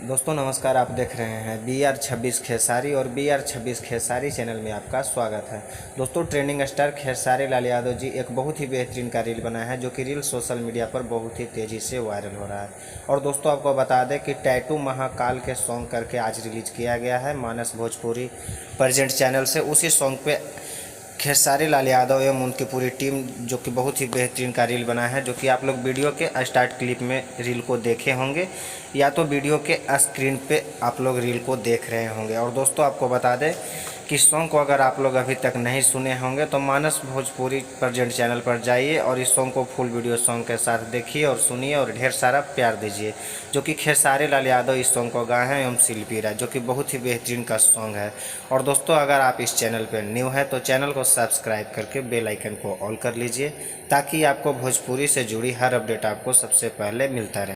दोस्तों नमस्कार, आप देख रहे हैं BR26 खेसारी और BR26 खेसारी चैनल में आपका स्वागत है। दोस्तों ट्रेंडिंग स्टार खेसारी लाल यादव जी एक बहुत ही बेहतरीन का रील बनाया है, जो कि रील सोशल मीडिया पर बहुत ही तेज़ी से वायरल हो रहा है। और दोस्तों आपको बता दें कि टैटू महाकाल के सॉन्ग करके आज रिलीज किया गया है मानस भोजपुरी प्रेजेंट चैनल से। उसी सॉन्ग पे खेसारी लाल यादव एवं उनकी पूरी टीम जो कि बहुत ही बेहतरीन का रील बना है, जो कि आप लोग वीडियो के स्टार्ट क्लिप में रील को देखे होंगे या तो वीडियो के स्क्रीन पे आप लोग रील को देख रहे होंगे। और दोस्तों आपको बता दें कि सॉन्ग को अगर आप लोग अभी तक नहीं सुने होंगे तो मानस भोजपुरी प्रेजेंट चैनल पर जाइए और इस सॉन्ग को फुल वीडियो सॉन्ग के साथ देखिए और सुनिए और ढेर सारा प्यार दीजिए। जो कि खेसारी लाल यादव इस सॉन्ग को गाए हैं एवं शिल्पी राय, जो कि बहुत ही बेहतरीन का सॉन्ग है। और दोस्तों अगर आप इस चैनल पर न्यू है तो चैनल को सब्सक्राइब करके बेल आइकन को ऑल कर लीजिए, ताकि आपको भोजपुरी से जुड़ी हर अपडेट आपको सबसे पहले मिलता रहे।